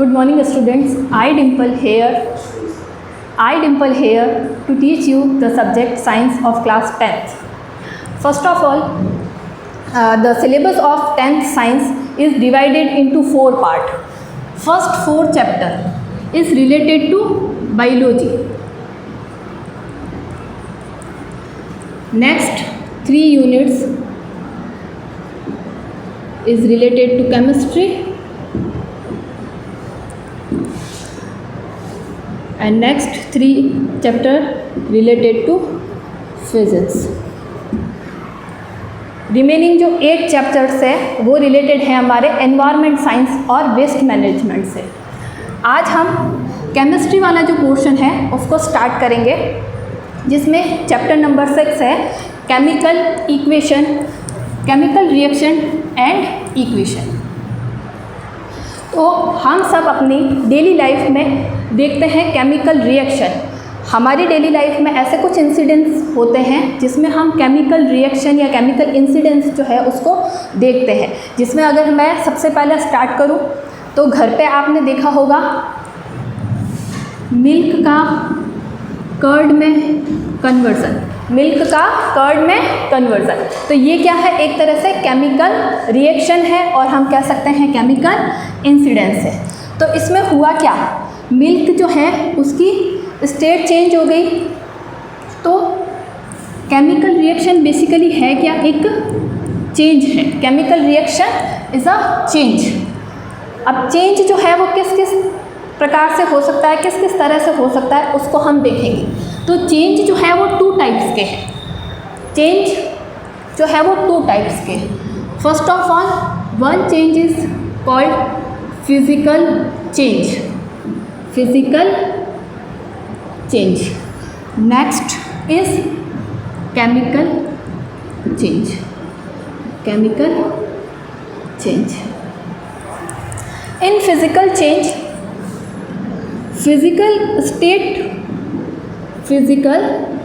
Good morning students. I Dimple here to teach you the subject science of class 10th. First of all, the syllabus of 10th science is divided into 4 parts. First 4 chapter is related to biology. Next 3 units is related to chemistry. And next 3 chapter related to physics. Remaining जो 8 chapters है वो related है हमारे environment science और waste management से. आज हम chemistry वाला जो पोर्शन है उसको स्टार्ट करेंगे, जिसमें चैप्टर नंबर 6 है chemical equation, chemical reaction and equation. तो हम सब अपनी डेली लाइफ में देखते हैं केमिकल रिएक्शन. हमारी डेली लाइफ में ऐसे कुछ इंसिडेंट्स होते हैं जिसमें हम केमिकल रिएक्शन या केमिकल इंसिडेंट्स जो है उसको देखते हैं. जिसमें अगर मैं सबसे पहले स्टार्ट करूं तो घर पे आपने देखा होगा मिल्क का कर्ड में कन्वर्जन, मिल्क का कर्ड में कन्वर्जन. तो ये क्या है, एक तरह से केमिकल रिएक्शन है और हम कह सकते हैं केमिकल इंसिडेंस है. तो इसमें हुआ क्या, मिल्क जो है उसकी स्टेट चेंज हो गई. तो केमिकल रिएक्शन बेसिकली है क्या, एक चेंज है. Chemical reaction is a change. अब चेंज जो है वो किस किस प्रकार से हो सकता है, किस किस तरह से हो सकता है, उसको हम देखेंगे. तो चेंज जो है वो 2 टाइप्स के हैं. चेंज जो है वो 2 टाइप्स के हैं. First of all, one change is called physical change, physical change. Next is chemical change, chemical change. In physical change, physical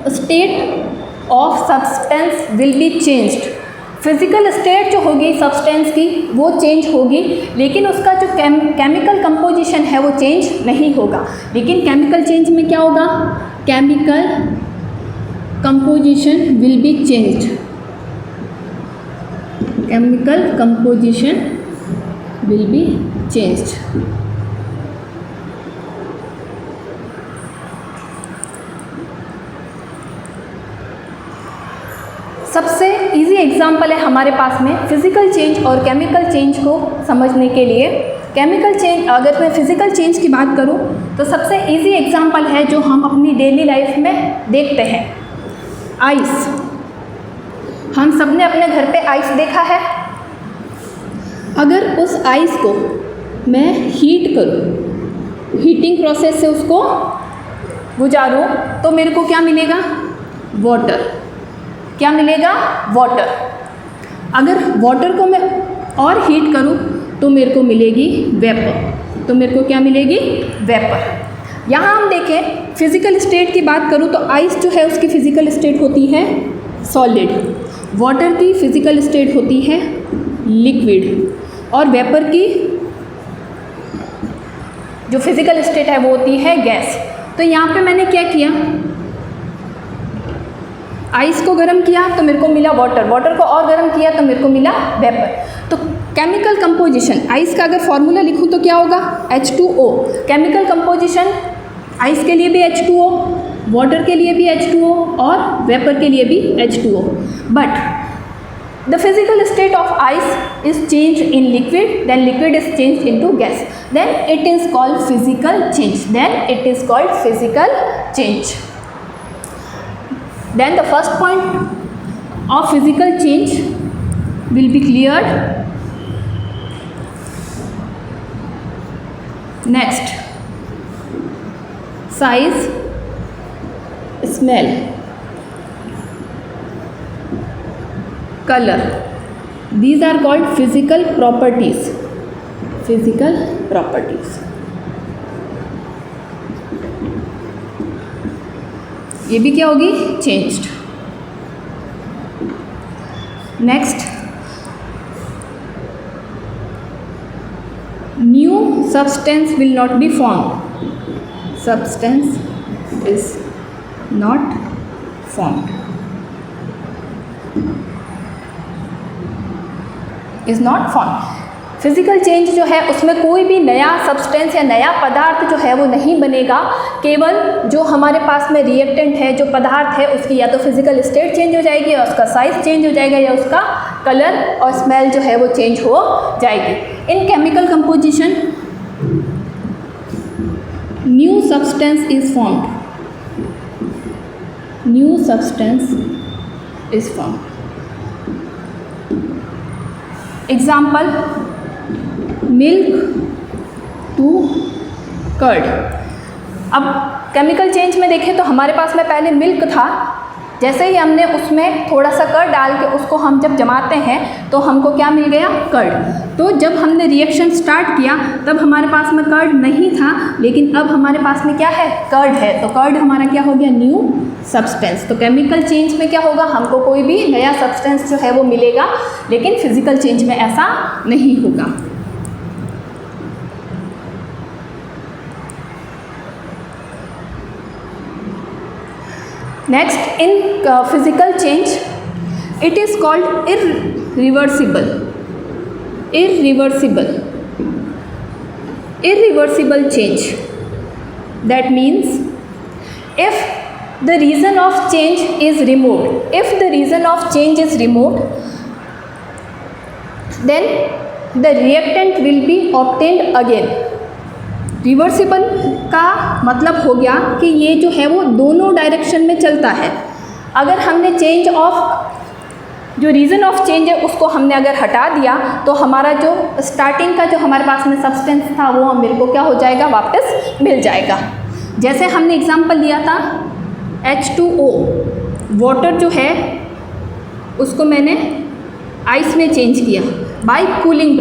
state of substance will be changed. Physical state जो होगी substance की वो change होगी, लेकिन उसका जो chemical composition है वो चेंज नहीं होगा. लेकिन केमिकल चेंज में क्या होगा, chemical composition will be changed, chemical composition will be changed. सबसे इजी एग्जाम्पल है हमारे पास में फिज़िकल चेंज और केमिकल चेंज को समझने के लिए. केमिकल चेंज, अगर मैं फिज़िकल चेंज की बात करूं तो सबसे इजी एग्जाम्पल है जो हम अपनी डेली लाइफ में देखते हैं, आइस. हम सब ने अपने घर पे आइस देखा है. अगर उस आइस को मैं हीट करूं, हीटिंग प्रोसेस से उसको गुजारूं, तो मेरे को क्या मिलेगा, वाटर. क्या मिलेगा, वाटर. अगर वाटर को मैं और हीट करूं तो मेरे को मिलेगी वेपर. तो मेरे को क्या मिलेगी, वेपर. यहाँ हम देखें फिजिकल स्टेट की बात करूं तो आइस जो है उसकी फिजिकल स्टेट होती है सॉलिड, वाटर की फिजिकल स्टेट होती है लिक्विड, और वेपर की जो फिजिकल स्टेट है वो होती है गैस. तो यहाँ पे मैंने क्या किया, आइस को गर्म किया तो मेरे को मिला वाटर, वाटर को और गर्म किया तो मेरे को मिला वेपर. तो केमिकल कंपोजिशन, आइस का अगर फॉर्मूला लिखूँ तो क्या होगा, H2O. केमिकल कंपोजिशन आइस के लिए भी H2O, वाटर के लिए भी H2O और वेपर के लिए भी H2O. But the physical state of ice is change in liquid, then liquid is change into gas, then it is called physical change, then it is called physical change. Then the first point of physical change will be cleared. Next, size, smell, color. These are called physical properties. Physical properties. ये भी क्या होगी, changed. Next, new substance will not be formed. Substance is not formed. Is not formed. Physical change जो है उसमें कोई भी नया सब्सटेंस या नया पदार्थ जो है वो नहीं बनेगा, केवल जो हमारे पास में रिएक्टेंट है, जो पदार्थ है, उसकी या तो फिजिकल स्टेट चेंज हो जाएगी या उसका साइज चेंज हो जाएगा या उसका कलर और स्मेल जो है वो चेंज हो जाएगी। In chemical composition new substance is formed, new substance is formed. Example milk to curd. अब केमिकल चेंज में देखें तो हमारे पास में पहले मिल्क था, जैसे ही हमने उसमें थोड़ा सा कर्ड डाल के उसको हम जब जमाते हैं तो हमको क्या मिल गया, कर्ड। तो जब हमने रिएक्शन स्टार्ट किया तब हमारे पास में कर्ड नहीं था, लेकिन अब हमारे पास में क्या है, कर्ड है, तो कर्ड हमारा क्या हो गया, न्यू सब्सटेंस। तो केमिकल चेंज में क्या होगा, हमको कोई भी नया सब्सटेंस जो है वो मिलेगा, लेकिन फिजिकल चेंज में ऐसा नहीं होगा। Next, in physical change, it is called irreversible. Irreversible change. That means if the reason of change is removed, then the reactant will be obtained again. Reversible का मतलब हो गया कि ये जो है वो दोनों डायरेक्शन में चलता है। अगर हमने चेंज ऑफ जो रीज़न ऑफ चेंज है उसको हमने अगर हटा दिया तो हमारा जो स्टार्टिंग का जो हमारे पास में सब्सटेंस था वो मेरे को क्या हो जाएगा, वापस मिल जाएगा। जैसे हमने एग्जांपल लिया था H2O, वाटर जो है उसको मैंने आइस में चेंज किया बाय कूलिंग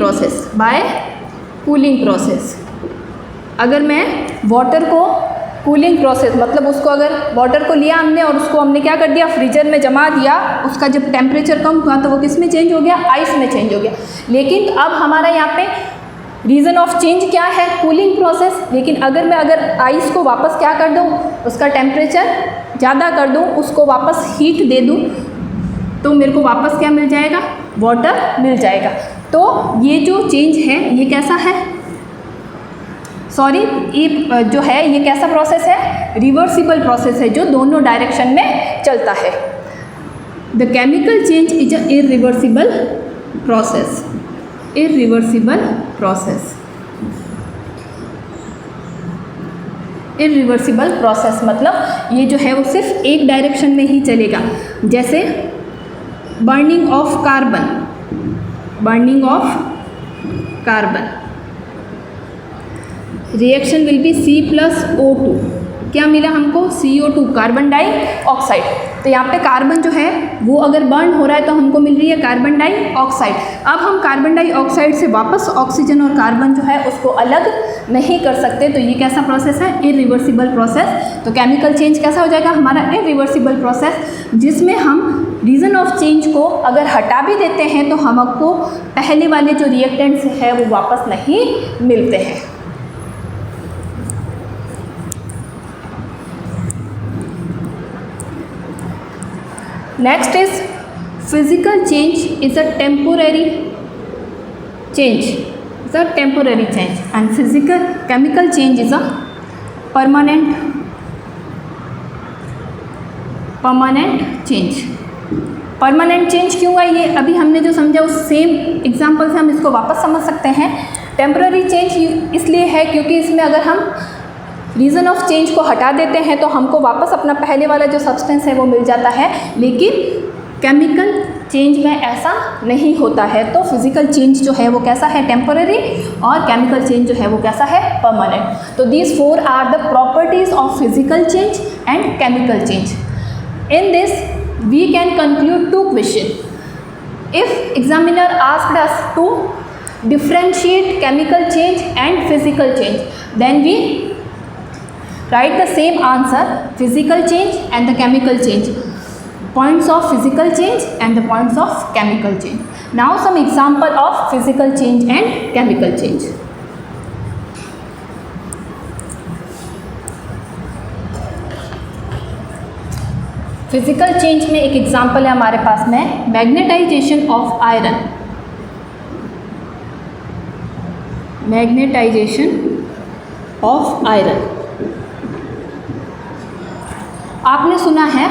प्रोसेस। अगर मैं वाटर को कूलिंग प्रोसेस मतलब उसको अगर वाटर को लिया हमने और उसको हमने क्या कर दिया, फ्रीजर में जमा दिया, उसका जब टेम्परेचर कम हुआ तो वो किस में चेंज हो गया, आइस में चेंज हो गया। लेकिन अब हमारा यहाँ पे रीज़न ऑफ चेंज क्या है, कूलिंग प्रोसेस। लेकिन अगर आइस को वापस क्या कर दूँ, उसका टेम्परेचर ज़्यादा कर दूँ, उसको वापस हीट दे दूँ, तो मेरे को वापस क्या मिल जाएगा, वाटर मिल जाएगा। तो ये जो चेंज है ये कैसा है, ये जो है ये कैसा प्रोसेस है, रिवर्सिबल प्रोसेस है जो दोनों डायरेक्शन में चलता है। The chemical change is a irreversible process मतलब ये जो है वो सिर्फ एक डायरेक्शन में ही चलेगा। जैसे burning of carbon, reaction will be C+O2, क्या मिला हमको, CO2, कार्बन डाइऑक्साइड। तो यहाँ पे कार्बन जो है वो अगर बर्न हो रहा है तो हमको मिल रही है कार्बन डाइऑक्साइड। अब हम कार्बन डाइऑक्साइड से वापस ऑक्सीजन और कार्बन जो है उसको अलग नहीं कर सकते, तो ये कैसा प्रोसेस है, इरिवर्सिबल प्रोसेस। तो केमिकल चेंज कैसा हो जाएगा हमारा, इरिवर्सिबल प्रोसेस, जिसमें हम रीज़न ऑफ चेंज को अगर हटा भी देते हैं तो हमको पहले वाले जो रिएक्टेंट्स है वो वापस नहीं मिलते हैं। Next is physical change is a temporary change. And chemical change is a permanent change. Permanent change क्यों है, ये अभी हमने जो समझा उस सेम एग्जांपल से हम इसको वापस समझ सकते हैं। टेम्पररी चेंज इसलिए है क्योंकि इसमें अगर हम रीज़न ऑफ चेंज को हटा देते हैं तो हमको वापस अपना पहले वाला जो सब्सटेंस है वो मिल जाता है, लेकिन केमिकल चेंज में ऐसा नहीं होता है। तो फिजिकल चेंज जो है वो कैसा है, टेम्पररी, और केमिकल चेंज जो है वो कैसा है, परमानेंट। तो these 4 are the properties of physical change and chemical change. In this we can conclude 2 question. If examiner asked us to differentiate chemical change and physical change, then we write the same answer, physical change and the chemical change, points of physical change and the points of chemical change. Now some example of physical change and chemical change. Physical change में एक example है हमारे पास में magnetization of iron. Magnetization of iron, आपने सुना है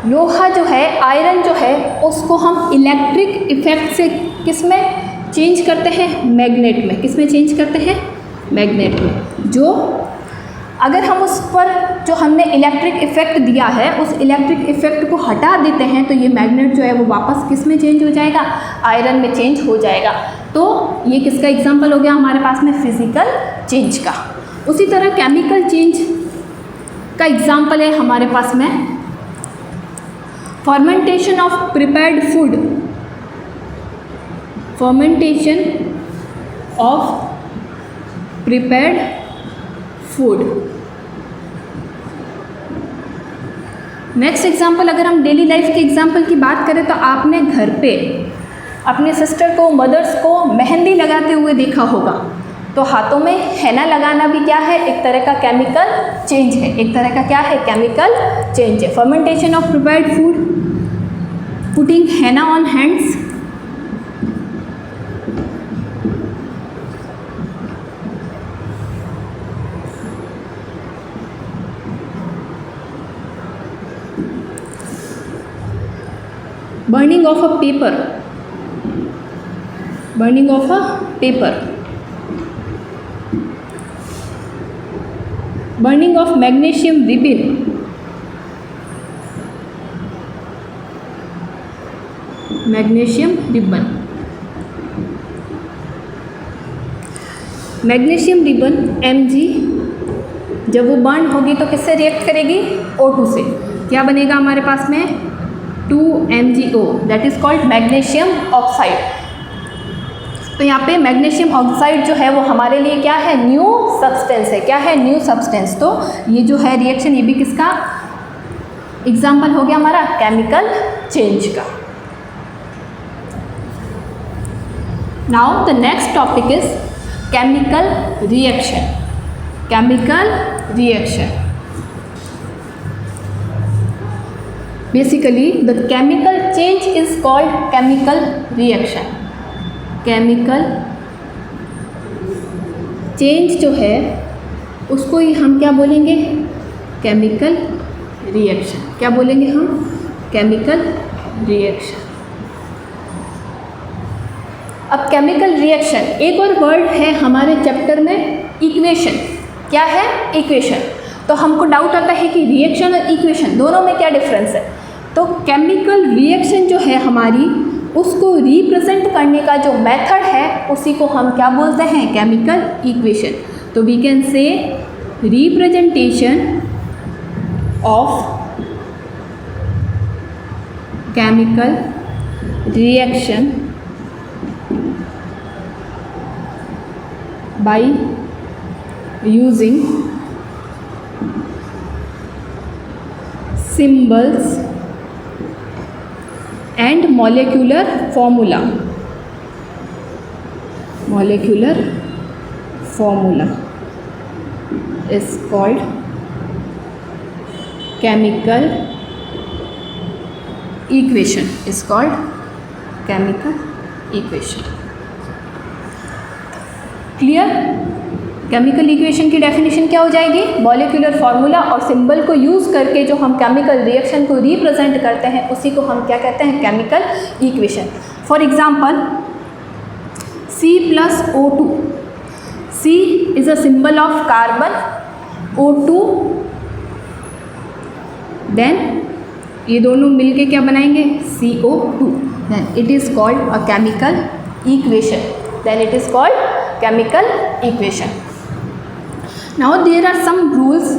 लोहा जो है, आयरन जो है, उसको हम इलेक्ट्रिक इफेक्ट से किस में चेंज करते हैं? मैग्नेट में। किस में चेंज करते हैं? मैग्नेट में। जो अगर हम उस पर जो हमने इलेक्ट्रिक इफेक्ट दिया है, उस इलेक्ट्रिक इफेक्ट को हटा देते हैं तो ये मैग्नेट जो है वो वापस किस में चेंज हो जाएगा? आयरन में चेंज हो जाएगा। तो ये किसका एग्जांपल हो गया हमारे पास में? फिजिकल चेंज का। उसी तरह केमिकल चेंज का एग्जांपल है हमारे पास में fermentation of prepared food. Fermentation of prepared food. Next example, अगर हम डेली लाइफ के एग्जांपल की बात करें तो आपने घर पे अपने सिस्टर को, मदर्स को मेहंदी लगाते हुए देखा होगा। तो हाथों में हैना लगाना भी क्या है? एक तरह का केमिकल चेंज है। एक तरह का क्या है? केमिकल चेंज है। Fermentation of prepared food, putting हैना on hands, burning of a paper, burning of a paper, burning of magnesium ribbon, magnesium ribbon। Magnesium ribbon Mg जब वो बर्न होगी तो किससे रिएक्ट करेगी? O2 से। क्या बनेगा हमारे पास में? 2MgO, that is called magnesium oxide. तो यहाँ पे मैग्नीशियम ऑक्साइड जो है वो हमारे लिए क्या है? न्यू सब्सटेंस है। क्या है? New substance. तो ये जो है रिएक्शन, ये भी किसका एग्जाम्पल हो गया? हमारा केमिकल चेंज का। Now the next topic is chemical reaction. Chemical reaction, basically the chemical change is called chemical reaction। chemical change जो है उसको ही हम क्या बोलेंगे? chemical reaction। क्या बोलेंगे हम? chemical reaction। अब केमिकल रिएक्शन, एक और वर्ड है हमारे चैप्टर में, इक्वेशन। क्या है? इक्वेशन। तो हमको डाउट आता है कि रिएक्शन और इक्वेशन दोनों में क्या डिफरेंस है। तो केमिकल रिएक्शन जो है हमारी, उसको रिप्रेजेंट करने का जो मेथड है उसी को हम क्या बोलते हैं? Chemical equation. तो we can say representation of chemical reaction by using symbols and molecular formula। molecular formula is called chemical equation, is called chemical equation। Clear? Chemical equation की डेफिनेशन क्या हो जाएगी? मॉलिक्यूलर फार्मूला और symbol को use करके जो हम chemical reaction को रिप्रेजेंट करते हैं उसी को हम क्या कहते हैं? Chemical equation. For example C+O2, C is a symbol of carbon, O2, then ये दोनों मिलके क्या बनाएंगे? CO2, then it is called a chemical equation. then it is called chemical equation। Now there are some rules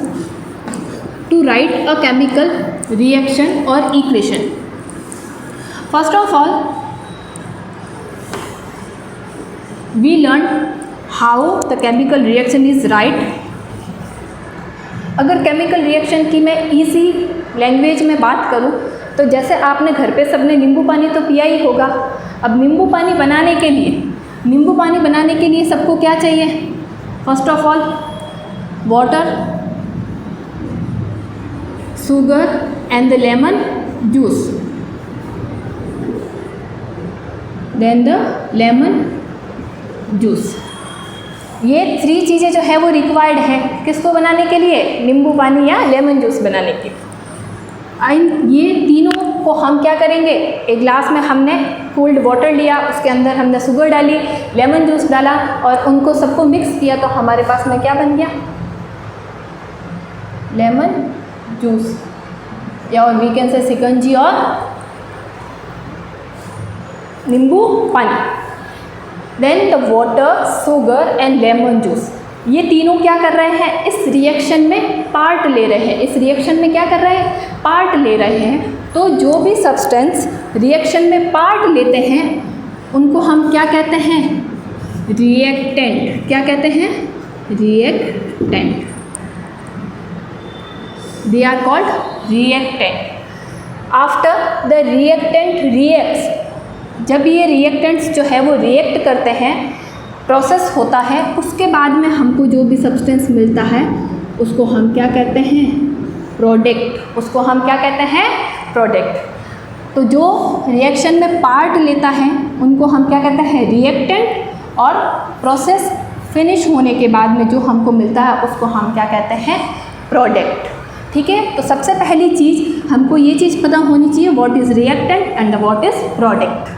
to write a chemical reaction or equation। First of all, we learn how the chemical reaction is write। अगर chemical reaction की मैं easy language में बात करूं तो जैसे आपने घर पे सबने नींबू पानी तो पिया ही होगा। अब नींबू पानी बनाने के लिए सबको क्या चाहिए? First of all water, sugar and the lemon juice. Then the lemon juice. ये 3 चीज़ें जो है वो रिक्वायर्ड है किसको बनाने के लिए, नींबू पानी या लेमन जूस बनाने के लिए। ये तीनों को हम क्या करेंगे, एक ग्लास में हमने कोल्ड वाटर लिया, उसके अंदर हमने शुगर डाली, लेमन जूस डाला और उनको सबको मिक्स किया, तो हमारे पास में क्या बन गया, लेमन जूस, या और वी कैन से शिकंजी और नींबू पानी। Then the water, sugar and lemon juice, ये तीनों क्या कर रहे हैं, इस रिएक्शन में पार्ट ले रहे हैं। इस रिएक्शन में क्या कर रहे हैं, पार्ट ले रहे हैं। तो जो भी सब्सटेंस रिएक्शन में पार्ट लेते हैं उनको हम क्या कहते हैं, रिएक्टेंट। क्या कहते हैं, reactant. They are called reactant. After the reactant reacts, जब ये रिएक्टेंट्स जो है वो रिएक्ट करते हैं, प्रोसेस होता है, उसके बाद में हमको जो भी सब्सटेंस मिलता है उसको हम क्या कहते हैं, प्रोडक्ट। उसको हम क्या कहते हैं, प्रोडक्ट। तो जो रिएक्शन में पार्ट लेता है उनको हम क्या कहते हैं, रिएक्टेंट, और प्रोसेस फिनिश होने के बाद में जो हमको मिलता है उसको हम क्या कहते हैं, प्रोडक्ट। ठीक है, तो सबसे पहली चीज़ हमको ये चीज़ पता होनी चाहिए, what is reactant and what is product.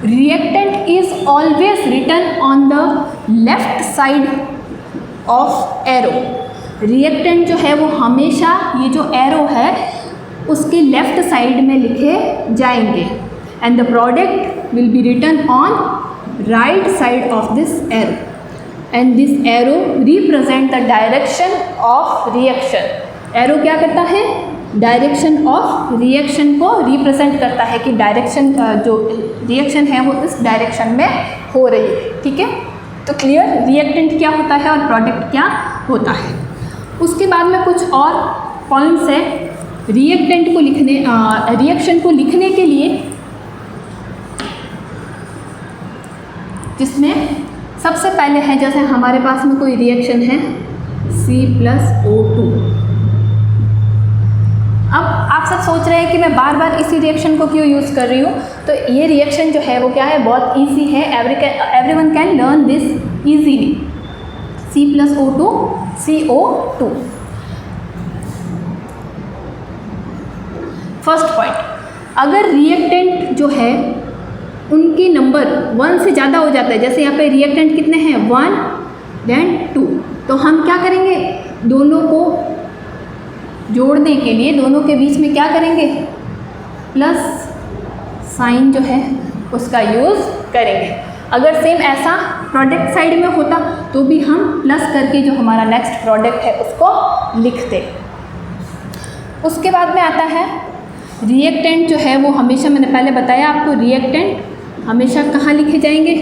Reactant is always written on the left side of arrow. Reactant जो है वो हमेशा ये जो एरो है उसके लेफ्ट साइड में लिखे जाएंगे, and the product will be written on right side of this arrow, and this arrow represent the direction of reaction. Arrow क्या करता है, डायरेक्शन ऑफ रिएक्शन को रिप्रेजेंट करता है कि डायरेक्शन जो रिएक्शन है वो इस डायरेक्शन में हो रही है। ठीक है, तो क्लियर, रिएक्टेंट क्या होता है और प्रोडक्ट क्या होता है। उसके बाद में कुछ और पॉइंट्स है रिएक्टेंट को लिखने, रिएक्शन को लिखने के लिए, जिसमें सबसे पहले है, जैसे हमारे पास में कोई रिएक्शन है C+O2। अब आप सब सोच रहे हैं कि मैं बार बार इसी रिएक्शन को क्यों यूज़ कर रही हूँ, तो ये रिएक्शन जो है वो क्या है, बहुत ईजी है, everyone can learn this easily. C+O2 CO2। First point, अगर रिएक्टेंट जो है उनके नंबर 1 से ज़्यादा हो जाता है, जैसे यहाँ पे रिएक्टेंट कितने हैं, 1 then 2, तो हम क्या करेंगे, दोनों को जोड़ने के लिए दोनों के बीच में क्या करेंगे, प्लस साइन जो है उसका यूज़ करेंगे। अगर सेम ऐसा प्रोडक्ट साइड में होता तो भी हम प्लस करके जो हमारा नेक्स्ट प्रोडक्ट है उसको लिखते। उसके बाद में आता है रिएक्टेंट जो है वो हमेशा, मैंने पहले बताया आपको, रिएक्टेंट हमेशा कहाँ लिखे जाएंगे,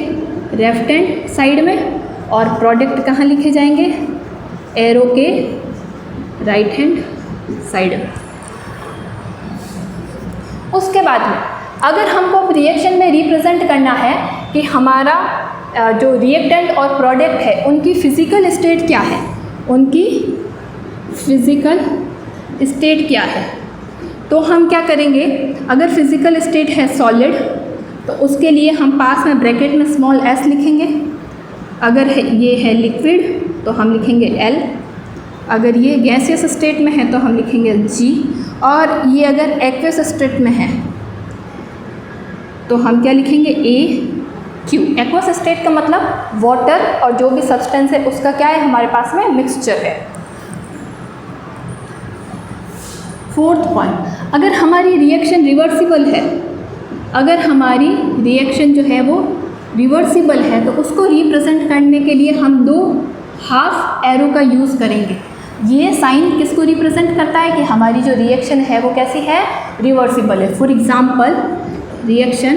लेफ्ट हैंड साइड में, और प्रोडक्ट कहाँ लिखे जाएंगे, एरो के राइट हैंड साइड में। उसके बाद में अगर हमको रिएक्शन में रिप्रेजेंट करना है कि हमारा जो रिएक्टेंट और प्रोडक्ट है उनकी फिज़िकल स्टेट क्या है, उनकी फिज़िकल स्टेट क्या है, तो हम क्या करेंगे, अगर फिज़िकल स्टेट है सॉलिड तो उसके लिए हम पास में ब्रैकेट में स्मॉल s लिखेंगे। अगर ये है लिक्विड तो हम लिखेंगे L। अगर ये गैसियस स्टेट में है तो हम लिखेंगे G, और ये अगर एक्वस स्टेट में है तो हम क्या लिखेंगे, AQ। एक्वस स्टेट का मतलब वाटर और जो भी सब्सटेंस है उसका क्या है, हमारे पास में मिक्सचर है। फोर्थ पॉइंट, अगर हमारी रिएक्शन रिवर्सिबल है, अगर हमारी रिएक्शन जो है वो रिवर्सिबल है तो उसको रिप्रेजेंट करने के लिए हम 2 हाफ एरो का यूज़ करेंगे। ये साइन किसको रिप्रेजेंट करता है कि हमारी जो रिएक्शन है वो कैसी है, रिवर्सिबल है। For example reaction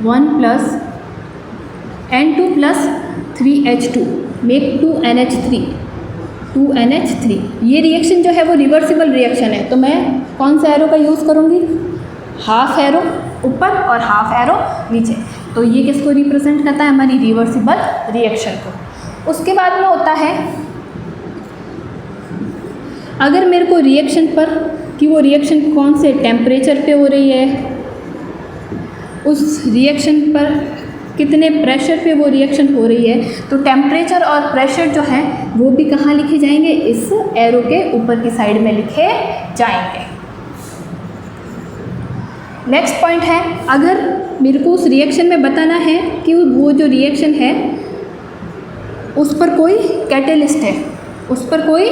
1 + N2 + 3H2 make 2NH3, 2NH3। ये रिएक्शन जो है वो रिवर्सिबल रिएक्शन है, तो मैं कौन सा एरो का यूज़ करूँगी, हाफ एरो ऊपर और हाफ एरो नीचे। तो ये किसको रिप्रेजेंट करता है, हमारी रिवर्सिबल रिएक्शन को। उसके बाद में होता है, अगर मेरे को रिएक्शन पर कि वो रिएक्शन कौन से टेम्परेचर पे हो रही है, उस रिएक्शन पर कितने प्रेशर पे वो रिएक्शन हो रही है। तो टेम्परेचर और प्रेशर जो है वो भी कहाँ लिखे जाएंगे, इस एरो के ऊपर की साइड में लिखे जाएंगे। नेक्स्ट पॉइंट है, अगर मेरे को उस रिएक्शन में बताना है कि वो जो रिएक्शन है उस पर कोई कैटेलिस्ट है, उस पर कोई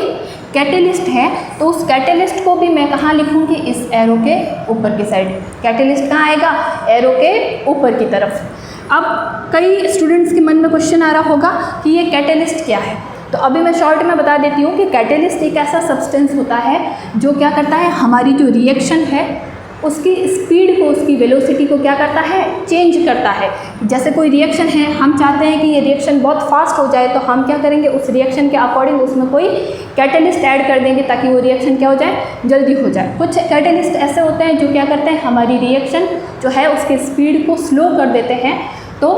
कैटेलिस्ट है, तो उस कैटेलिस्ट को भी मैं कहाँ लिखूँगी, इस एरो के ऊपर की साइड। कैटेलिस्ट कहाँ आएगा, एरो के ऊपर की तरफ। अब कई स्टूडेंट्स के मन में क्वेश्चन आ रहा होगा कि ये कैटेलिस्ट क्या है, तो अभी मैं शॉर्ट में बता देती हूँ कि कैटेलिस्ट एक ऐसा सब्सटेंस होता है जो क्या करता है, हमारी जो रिएक्शन है उसकी स्पीड को, उसकी वेलोसिटी को क्या करता है, चेंज करता है। जैसे कोई रिएक्शन है, हम चाहते हैं कि ये रिएक्शन बहुत फास्ट हो जाए, तो हम क्या करेंगे, उस रिएक्शन के अकॉर्डिंग उसमें कोई कैटेलिस्ट ऐड कर देंगे ताकि वो रिएक्शन क्या हो जाए, जल्दी हो जाए। कुछ कैटेलिस्ट ऐसे होते हैं जो क्या करते हैं, हमारी रिएक्शन जो है उसकी स्पीड को स्लो कर देते हैं। तो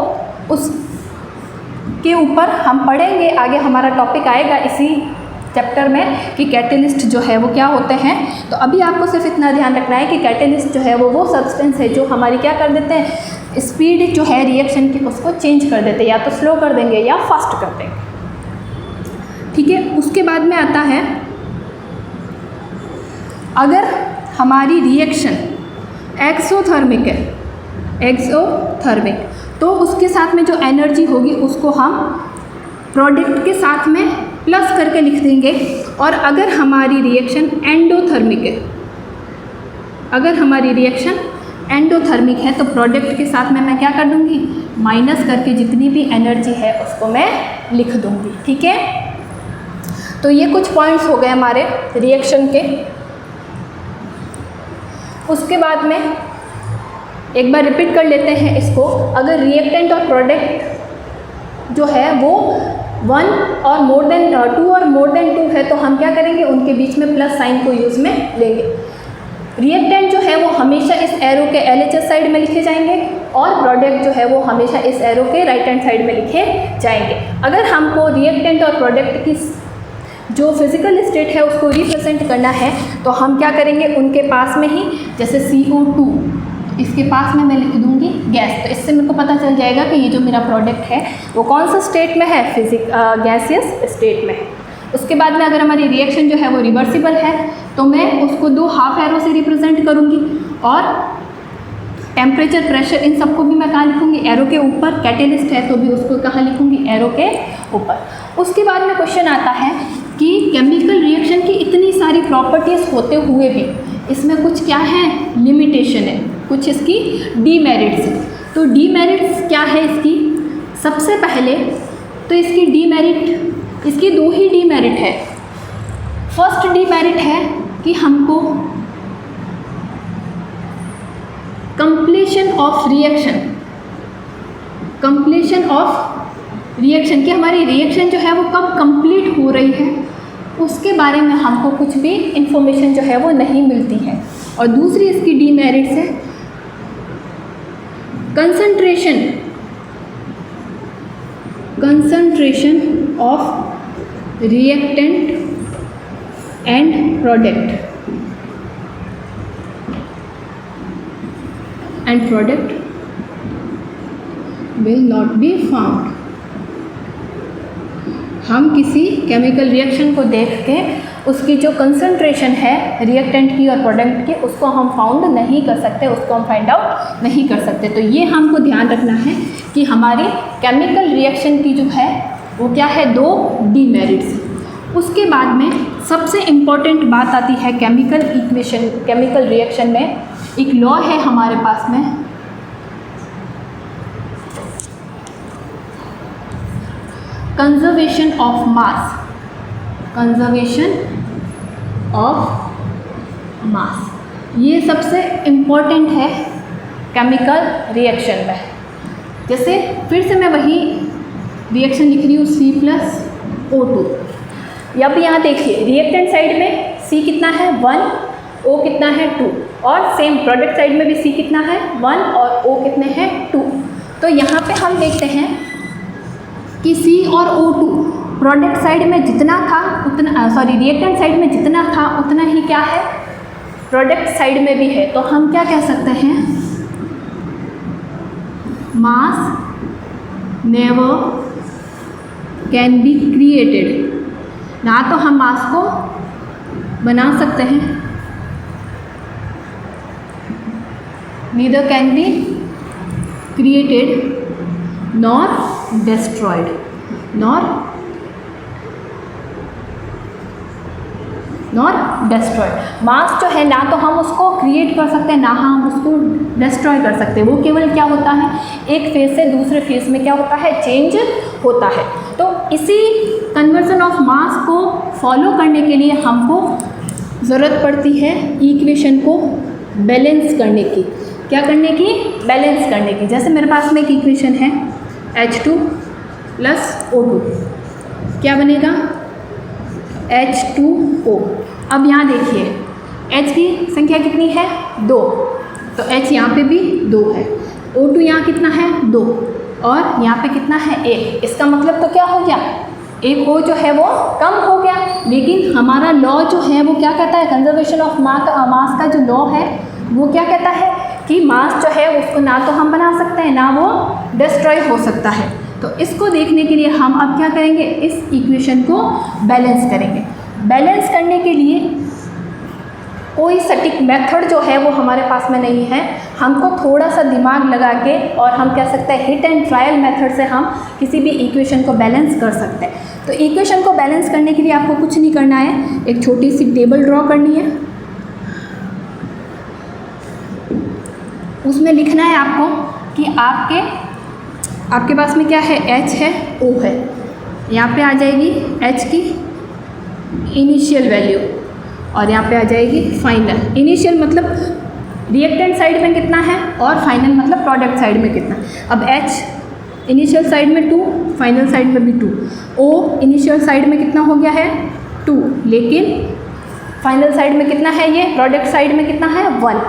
उस के ऊपर हम पढ़ेंगे, आगे हमारा टॉपिक आएगा इसी चैप्टर में कि कैटेलिस्ट जो है वो क्या होते हैं। तो अभी आपको सिर्फ इतना ध्यान रखना है कि कैटेलिस्ट जो है वो सब्सटेंस है जो हमारी क्या कर देते हैं, स्पीड जो है रिएक्शन की उसको चेंज कर देते हैं, या तो स्लो कर देंगे या फास्ट कर देंगे। ठीक है, उसके बाद में आता है, अगर हमारी रिएक्शन एक्सोथर्मिक है, एक्सोथर्मिक, तो उसके साथ में जो एनर्जी होगी उसको हम प्रोडक्ट के साथ में प्लस करके लिख देंगे। और अगर हमारी रिएक्शन एंडोथर्मिक है, अगर हमारी रिएक्शन एंडोथर्मिक है तो प्रोडक्ट के साथ में मैं क्या कर दूंगी, माइनस करके जितनी भी एनर्जी है उसको मैं लिख दूंगी। ठीक है, तो ये कुछ पॉइंट्स हो गए हमारे रिएक्शन के। उसके बाद में एक बार रिपीट कर लेते हैं इसको, अगर रिएक्टेंट और प्रोडक्ट जो है वो 1 और मोर देन 2 और मोर देन 2 है, तो हम क्या करेंगे, उनके बीच में प्लस साइन को यूज़ में लेंगे। रिएक्टेंट जो है वो हमेशा इस एरो के LHS साइड में लिखे जाएंगे और प्रोडक्ट जो है वो हमेशा इस एरो के राइट हैंड साइड में लिखे जाएंगे। अगर हमको रिएक्टेंट और प्रोडक्ट की जो फिजिकल स्टेट है उसको रिप्रेजेंट करना है तो हम क्या करेंगे, उनके पास में ही, जैसे CO2 इसके पास में मैं लिख दूंगी गैस, तो इससे मेरे को पता चल जाएगा कि ये जो मेरा प्रोडक्ट है वो कौन सा स्टेट में है, गैसियस स्टेट में है। उसके बाद में अगर हमारी रिएक्शन जो है वो रिवर्सिबल है तो मैं उसको 2 हाफ एरो से रिप्रेजेंट करूँगी, और टेम्परेचर, प्रेशर, इन सबको भी मैं कहाँ लिखूँगी, एरो के ऊपर। कैटेलिस्ट है तो भी उसको कहाँ लिखूँगी, एरो के ऊपर। उसके बाद में क्वेश्चन आता है कि केमिकल रिएक्शन की इतनी सारी प्रॉपर्टीज़ होते हुए भी इसमें कुछ क्या है, लिमिटेशन है, कुछ इसकी डीमेरिट्स है। तो डीमेरिट्स क्या है इसकी, सबसे पहले तो इसकी डीमेरिट, इसकी 2 ही डीमेरिट है। फर्स्ट डीमेरिट है कि हमको completion of reaction, completion of reaction कि हमारी रिएक्शन जो है वो कब कंप्लीट हो रही है उसके बारे में हमको कुछ भी इंफॉर्मेशन जो है वो नहीं मिलती है। और दूसरी इसकी डीमेरिट्स है concentration of reactant and product, and product will not be found. हम किसी केमिकल रिएक्शन को देख के उसकी जो कंसंट्रेशन है रिएक्टेंट की और प्रोडक्ट की उसको हम फाउंड नहीं कर सकते, उसको हम फाइंड आउट नहीं कर सकते। तो ये हमको ध्यान रखना है कि हमारी केमिकल रिएक्शन की जो है वो क्या है, 2 डीमेरिट्स। उसके बाद में सबसे इम्पॉर्टेंट बात आती है केमिकल इक्वेशन, केमिकल रिएक्शन में एक लॉ है हमारे पास में, conservation of mass, conservation of mass. ये सबसे इम्पॉर्टेंट है केमिकल रिएक्शन में। जैसे फिर से मैं वही रिएक्शन लिख रही हूँ, C+O2। अब यहाँ देखिए रिएक्टेंट साइड में C कितना है, 1, O कितना है, 2, और सेम प्रोडक्ट साइड में भी C कितना है, 1, और O कितने हैं, 2। तो यहाँ पे हम देखते हैं कि C और O2 प्रोडक्ट साइड में जितना था उतना, सॉरी रिएक्टेंट साइड में जितना था उतना ही क्या है, प्रोडक्ट साइड में भी है, तो हम क्या कह सकते हैं, मास नेवर कैन बी क्रिएटेड। ना तो हम मास को बना सकते हैं, neither can be created nor destroyed, nor destroyed। मास जो है ना तो हम उसको क्रिएट कर सकते हैं, ना हम उसको डिस्ट्रॉय कर सकते हैं। वो केवल क्या होता है, एक फेज से दूसरे फेज में क्या होता है, चेंज होता है। तो इसी कन्वर्जन ऑफ मास को फॉलो करने के लिए हमको ज़रूरत पड़ती है इक्वेशन को बैलेंस करने की। क्या करने की, बैलेंस करने की। जैसे मेरे पास में एक इक्वेशन है H2 + O2, क्या बनेगा, H2O। अब यहाँ देखिए H की संख्या कितनी है, 2, तो H यहाँ पे भी 2 है, O2 यहाँ कितना है, 2, और यहाँ पे कितना है, 1। इसका मतलब तो क्या हो गया, एक O जो है वो कम हो गया। लेकिन हमारा लॉ जो है वो क्या कहता है, कंजर्वेशन ऑफ मास का जो लॉ है वो क्या कहता है कि मास जो है उसको ना तो हम बना सकते हैं, ना वो डिस्ट्रॉय हो सकता है। तो इसको देखने के लिए हम अब क्या करेंगे, इस इक्वेशन को बैलेंस करेंगे। बैलेंस करने के लिए कोई सटीक मेथड जो है वो हमारे पास में नहीं है, हमको थोड़ा सा दिमाग लगा के, और हम कह सकते हैं हिट एंड ट्रायल मेथड से हम किसी भी इक्वेशन को बैलेंस कर सकते हैं। तो इक्वेशन को बैलेंस करने के लिए आपको कुछ नहीं करना है, एक छोटी सी टेबल ड्रॉ करनी है, उसमें लिखना है आपको कि आपके पास में क्या है, H है, O है। यहाँ पे आ जाएगी H की इनिशियल वैल्यू और यहाँ पे आ जाएगी फाइनल। इनिशियल मतलब रिएक्टेंट साइड में कितना है और फाइनल मतलब प्रोडक्ट साइड में कितना। अब H इनिशियल साइड में 2, फाइनल साइड में भी 2। O इनिशियल साइड में कितना हो गया है, 2, लेकिन फाइनल साइड में कितना है, ये प्रोडक्ट साइड में कितना है, 1।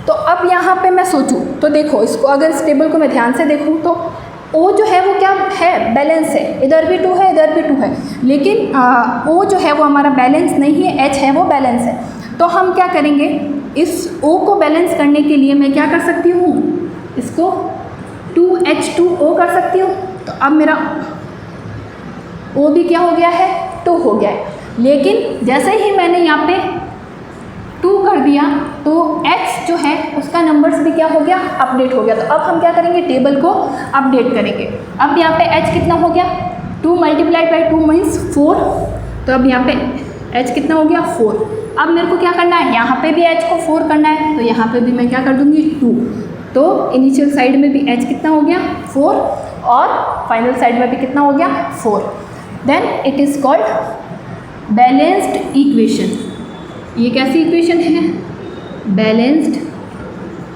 तो अब यहाँ पे मैं सोचूं तो देखो, इसको अगर इस टेबल को मैं ध्यान से देखूं तो O जो है वो क्या है, बैलेंस है, इधर भी 2 है, इधर भी 2 है, लेकिन O जो है वो हमारा बैलेंस नहीं है, H है वो बैलेंस है। तो हम क्या करेंगे, इस O को बैलेंस करने के लिए मैं क्या कर सकती हूँ, इसको 2H2O कर सकती हूँ। तो अब मेरा O भी क्या हो गया है, 2 हो गया है। लेकिन जैसे ही मैंने यहाँ पे 2 कर दिया तो H जो है उसका नंबर्स भी क्या हो गया, अपडेट हो गया। तो अब हम क्या करेंगे, टेबल को अपडेट करेंगे। अब यहाँ पे H कितना हो गया, 2 × 2 मीन्स 4। तो अब यहाँ पे H कितना हो गया, 4। अब मेरे को क्या करना है, यहाँ पे भी H को 4 करना है, तो यहाँ पे भी मैं क्या कर दूँगी, 2। तो इनिशियल साइड में भी H कितना हो गया, 4, और फाइनल साइड में भी कितना हो गया, 4। Then it is called balanced equation. ये कैसी इक्वेशन है, बैलेंस्ड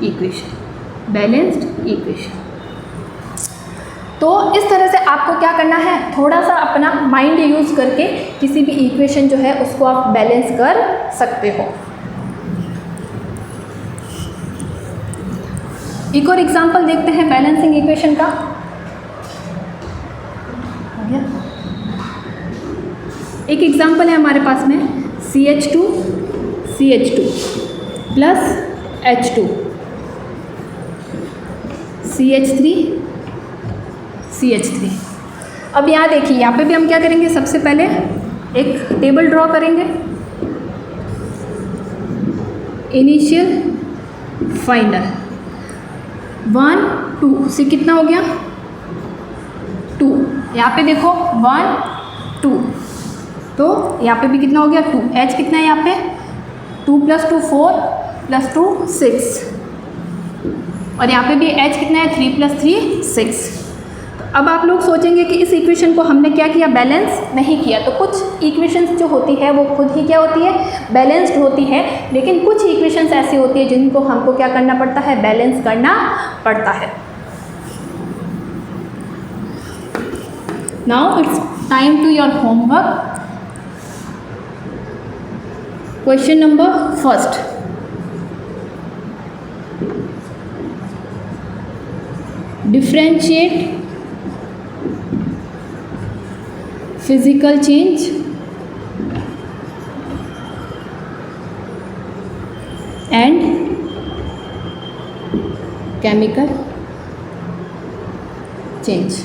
इक्वेशन, बैलेंस्ड इक्वेशन। तो इस तरह से आपको क्या करना है, थोड़ा सा अपना माइंड यूज़ करके किसी भी इक्वेशन जो है उसको आप बैलेंस कर सकते हो। एक और एग्जांपल देखते हैं बैलेंसिंग इक्वेशन का। एक एग्जांपल है हमारे पास में CH2 प्लस H2 CH3। अब यहाँ देखिए, यहाँ पे भी हम क्या करेंगे, सबसे पहले एक टेबल ड्रॉ करेंगे, इनिशियल फाइनल 1 2 से कितना हो गया, 2। यहाँ पे देखो 1 2, तो यहाँ पे भी कितना हो गया, 2। H कितना है यहाँ पे, 2 + 2 4 + 2 6, और यहाँ पे भी H कितना है, 3 + 3 6। तो अब आप लोग सोचेंगे कि इस इक्वेशन को हमने क्या किया, बैलेंस नहीं किया। तो कुछ इक्वेशंस जो होती है वो खुद ही क्या होती है, बैलेंस्ड होती है, लेकिन कुछ इक्वेशंस ऐसी होती है जिनको हमको क्या करना पड़ता है, बैलेंस करना पड़ता है। Now it's time to your homework. Question number 1, differentiate physical change and chemical change.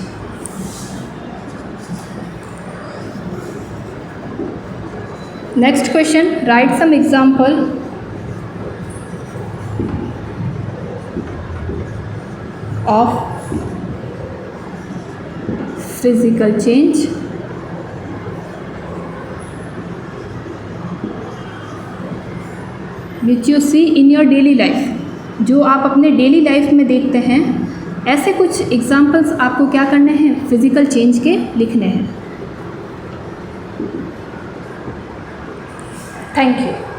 Next question, right some example of physical change which you see in your daily life, जो आप अपने डेली लाइफ में देखते हैं। ऐसे कुछ examples आपको क्या करने हैं, फिजिकल चेंज के लिखने हैं। Thank you.